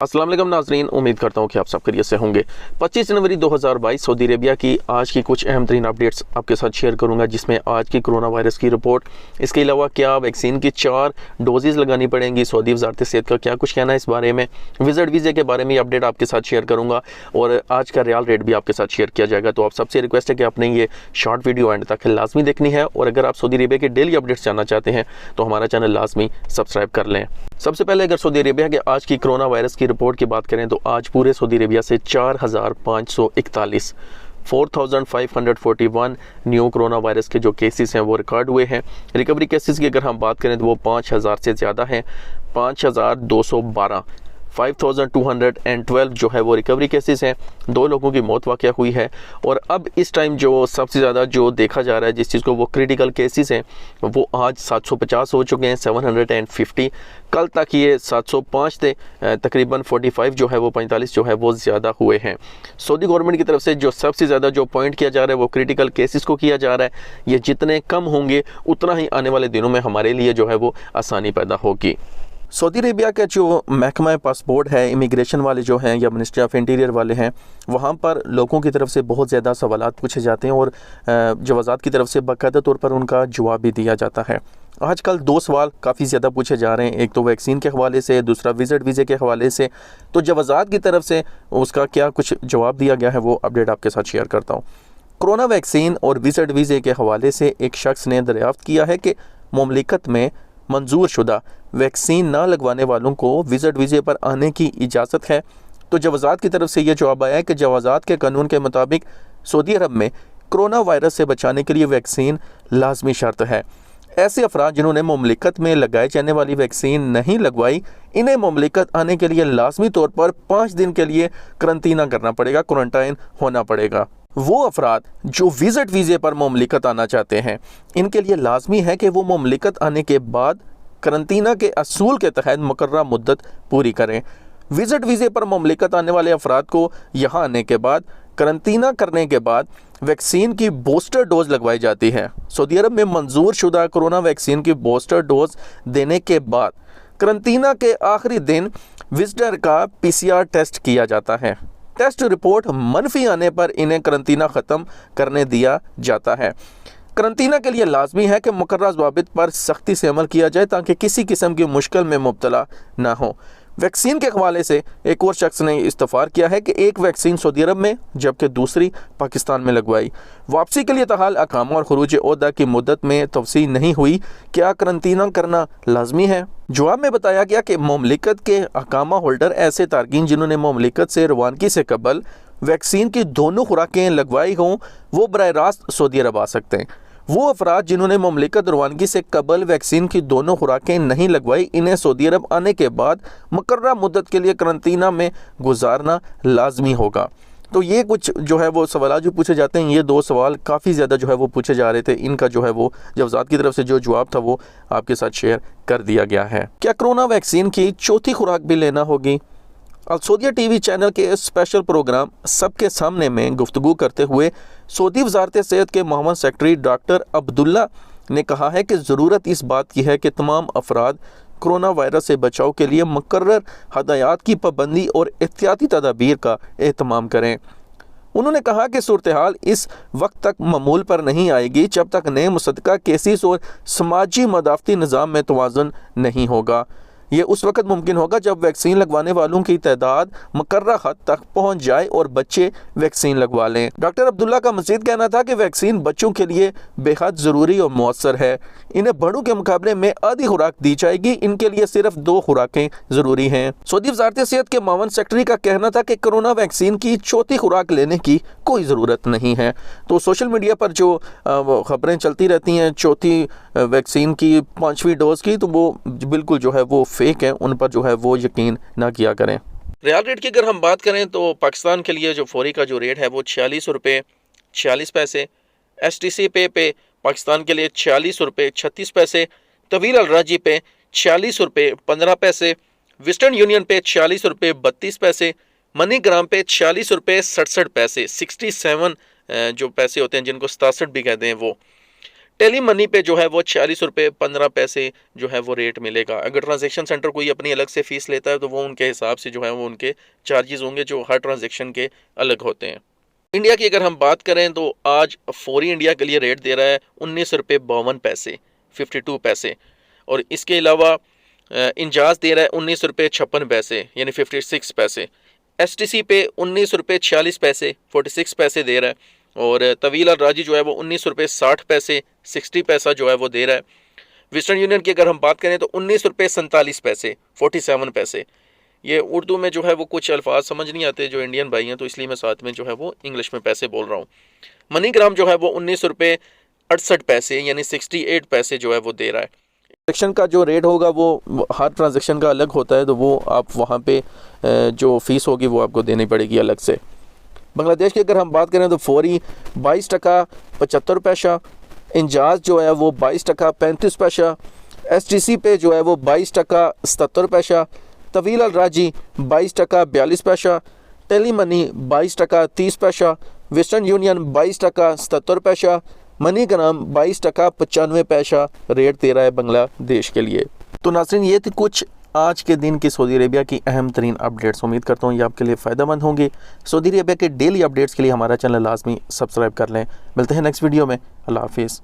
अस्सलाम वालेकुम नाज़रीन, उम्मीद करता हूँ कि आप सब खैरियत से होंगे। 25 जनवरी 2022 सऊदी अरेबिया की आज की कुछ अहम तरीन अपडेट्स आपके साथ शेयर करूँगा, जिसमें आज की कोरोना वायरस की रिपोर्ट, इसके अलावा क्या वैक्सीन की 4 डोजेज़ लगानी पड़ेंगी, सऊदी वज़ारत सेहत का क्या कुछ कहना है इस बारे में, विज़िट वीज़े के बारे में अपडेट आपके साथ शेयर करूँगा और आज का रियाल रेट भी आपके साथ शेयर किया जाएगा। तो आप सबसे रिक्वेस्ट है कि आपने ये शॉर्ट वीडियो एंड तक लाजमी देखनी है और अगर आप सऊदी अरेबिया के डेली अपडेट्स जानना चाहते हैं तो हमारा चैनल लाजमी सब्सक्राइब कर लें। सबसे पहले अगर सऊदी अरेबिया के आज की कोरोना वायरस की रिपोर्ट की बात करें तो आज पूरे सऊदी अरेबिया से 4,541 न्यू कोरोना वायरस के जो केसेस हैं वो रिकॉर्ड हुए हैं। रिकवरी केसेस की अगर हम बात करें तो वो 5,000 से ज़्यादा हैं, 5,212 5,212 जो है वो रिकवरी केसेस हैं। 2 लोगों की मौत वाक़या हुई है और अब इस टाइम जो सबसे ज़्यादा जो देखा जा रहा है जिस चीज़ को, वो क्रिटिकल केसेस हैं, वो आज 750 हो चुके हैं, 750। कल तक ये 705 थे, तकरीबन 45 जो है वो 45 जो है वो ज़्यादा हुए हैं। सऊदी गवर्नमेंट की तरफ से जो सबसे ज़्यादा जो पॉइंट किया जा रहा है वो क्रिटिकल केसेस को किया जा रहा है। ये जितने कम होंगे उतना ही आने वाले दिनों में हमारे लिए जो है वो आसानी पैदा होगी। सऊदी अरेबिया का जो महकमा पासपोर्ट है, इमिग्रेशन वाले जो हैं या मिनिस्ट्री ऑफ इंटीरियर वाले हैं, वहाँ पर लोगों की तरफ से बहुत ज़्यादा सवालात पूछे जाते हैं और जवाज़ात की तरफ से बाकायदा तौर पर उनका जवाब भी दिया जाता है। आजकल 2 सवाल काफ़ी ज़्यादा पूछे जा रहे हैं, एक तो वैक्सीन के हवाले से, दूसरा विज़िट वीज़े के हवाले से। तो जवाज़ात की तरफ से उसका क्या कुछ जवाब दिया गया है वो अपडेट आपके साथ शेयर करता हूँ। कोरोना वैक्सीन और विज़िट वीज़े के हवाले से एक शख्स ने दरियाफ़्त किया है कि मुमलिकत में मंजूर शुदा वैक्सीन ना लगवाने वालों को विज़िट वीज़े पर आने की इजाज़त है। तो जवाज़ात की तरफ से ये जवाब आया है कि जवाज़ात के कानून के मुताबिक सऊदी अरब में कोरोना वायरस से बचाने के लिए वैक्सीन लाजमी शर्त है। ऐसे अफराद जिन्होंने मुमलिकत में लगाए जाने वाली वैक्सीन नहीं लगवाई, इन्हें मुमलिकत आने के लिए लाजमी तौर पर 5 दिन के लिए करंतना करना पड़ेगा, क्वारंटाइन होना पड़ेगा। वो अफराद जो विज़िट वीज़े पर मुमलिकत आना चाहते हैं, इनके लिए लाजमी है कि वो मुमलिकत आने के बाद करंतना के असूल के तहत मुकर्रर मुद्दत पूरी करें। विज़िट वीज़े पर मुमलिकत आने वाले अफराद को यहाँ आने के बाद करंतना करने के बाद वैक्सीन की बूस्टर डोज लगवाई जाती है। सऊदी अरब में मंजूर शुदा कोरोना वैक्सीन की बूस्टर डोज देने के बाद करंतना के आखिरी दिन विजिटर का PCR टेस्ट किया जाता है। टेस्ट रिपोर्ट मनफी आने पर इन्हें करंतना ख़त्म करने दिया जाता है। करंतना के लिए लाजमी है कि मुकर्रर ज़वाबित पर सख्ती से अमल किया जाए ताकि किसी किस्म की मुश्किल में मुब्तला ना हो। वैक्सीन के हवाले से एक और शख्स ने इस्तफार किया है कि एक वैक्सीन सऊदी अरब में जबकि दूसरी पाकिस्तान में लगवाई। वापसी के लिए तहाल अकामा और खरूज ओहदा की मुद्दत में तफसील नहीं हुई, क्या करंतना करना लाजमी है? जवाब में बताया गया कि मुमलिकत के अकामा होल्डर ऐसे तारकीन जिन्होंने मुमलिकत से रवानगी से कबल वैक्सीन की दोनों खुराकें लगवाई हों, वो बराह रास्त सऊदी अरब आ सकते हैं। वो अफराद जिन्होंने मुमलिकत रवानगी से कबल वैक्सीन की दोनों खुराकें नहीं लगवाई, इन्हें सऊदी अरब आने के बाद मुकर्रर मुद्दत के लिए करंतना में गुजारना लाजमी होगा। तो ये कुछ जो है वो सवाल जो पूछे जाते हैं, ये 2 सवाल काफ़ी ज़्यादा जो है वो पूछे जा रहे थे। इनका जो है वो जवाज़ात की तरफ से जो जवाब था वो आपके साथ शेयर कर दिया गया है। क्या कोरोना वैक्सीन की 4थी खुराक भी लेना होगी? अलसौदिया TV चैनल के स्पेशल प्रोग्राम सबके सामने में गुफ्तगू करते हुए सऊदी वज़ारत सेहत के मामून सेक्रेटरी डॉक्टर अब्दुल्ला ने कहा है कि ज़रूरत इस बात की है कि तमाम अफराद कोरोना वायरस से बचाव के लिए मुकर्रर हदायत की पाबंदी और एहतियाती तदाबीर का एहतमाम करें। उन्होंने कहा कि सूरत हाल इस वक्त तक मामूल पर नहीं आएगी जब तक नए मुसद्दक़ा केसेस और समाजी मदाफ़ती निज़ाम में तवाज़ुन नहीं होगा। ये उस वक्त मुमकिन होगा जब वैक्सीन लगवाने वालों की तादाद मुकर्रर हद तक पहुंच जाए और बच्चे वैक्सीन लगवा लें। डॉक्टर अब्दुल्ला का मज़ीद कहना था कि वैक्सीन बच्चों के लिए बेहद ज़रूरी और मौसर है। इन्हें बड़ों के मुकाबले में आधी खुराक दी जाएगी, इनके लिए सिर्फ 2 खुराकें ज़रूरी हैं। सऊदी वज़ारत सेहत के मामून सेक्रेटरी का कहना था कि कोरोना वैक्सीन की 4थी खुराक लेने की कोई ज़रूरत नहीं है। तो सोशल मीडिया पर जो खबरें चलती रहती हैं 4थी वैक्सीन की 5वीं डोज की, तो वो बिल्कुल जो है वो फेक है, उन पर जो है वो यकीन ना किया करें। रियाल रेट की अगर हम बात करें तो पाकिस्तान के लिए जो फौरी का जो रेट है वो 46 रुपये 46 पैसे, STC पे पाकिस्तान के लिए 46 रुपये 36 पैसे, तवील अलराजी पे 46 रुपये 15 पैसे, वेस्टर्न यूनियन पे 46 रुपये 32 पैसे, मनी ग्राम पे 46 रुपये 67 पैसे, 67 जो पैसे होते हैं जिनको 67 भी कहते हैं वो। टेली मनी पे जो है वो 46 रुपये 15 पैसे जो है वो रेट मिलेगा। अगर ट्रांजैक्शन सेंटर कोई अपनी अलग से फ़ीस लेता है तो वो उनके हिसाब से जो है वो उनके चार्जेस होंगे जो हर ट्रांजैक्शन के अलग होते हैं। इंडिया की अगर हम बात करें तो आज फौरी इंडिया के लिए रेट दे रहा है 19 रुपये 52 पैसे 52 पैसे, और इसके अलावा इंजाज दे रहा है 19 रुपये 56 पैसे यानी 56 पैसे। STC पे 19 रुपये 46 पैसे 46 पैसे दे रहा है, और तवील और राजी जो है वो 19 रुपये 60 पैसे 60 पैसा जो है वो दे रहा है। वेस्टर्न यूनियन की अगर हम बात करें तो 19 रुपये 47 पैसे 47 पैसे। ये उर्दू में जो है वो कुछ अल्फाज समझ नहीं आते जो इंडियन भाई हैं, तो इसलिए मैं साथ में जो है वो इंग्लिश में पैसे बोल रहा हूँ। मनीग्राम जो है वो 19 रुपये 68 पैसे यानी 68 पैसे जो है वो दे रहा है। ट्रांजेक्शन का जो रेट होगा वो हर ट्रांजेक्शन का अलग होता है, तो वो आप वहाँ पे जो फ़ीस होगी वो आपको देनी पड़ेगी अलग से। बांग्लादेश की अगर हम बात करें तो फौरी 22 टका 75 पैसा, इंजाज जो है वो 22 टका 35 पैसा, STC पे जो है वो 22 टका 77 पैसा, तवील अल राजी 22 टका 42 पैसा, टेली मनी 22 टका 30 पैसा, वेस्टर्न यूनियन 22 टका 77 पैसा, मनीग्राम 22 टका 95 पैसा रेट दे रहा है बांग्लादेश के लिए। तो नाज़रीन, ये थी कुछ आज के दिन की सऊदी अरेबिया की अहम तरीन अपडेट्स। उम्मीद करता हूँ ये आपके लिए फ़ायदेमंद होंगी। सऊदी अरेबिया के डेली अपडेट्स के लिए हमारा चैनल लाजमी सब्सक्राइब कर लें। मिलते हैं नेक्स्ट वीडियो में। अल्लाह हाफिज़।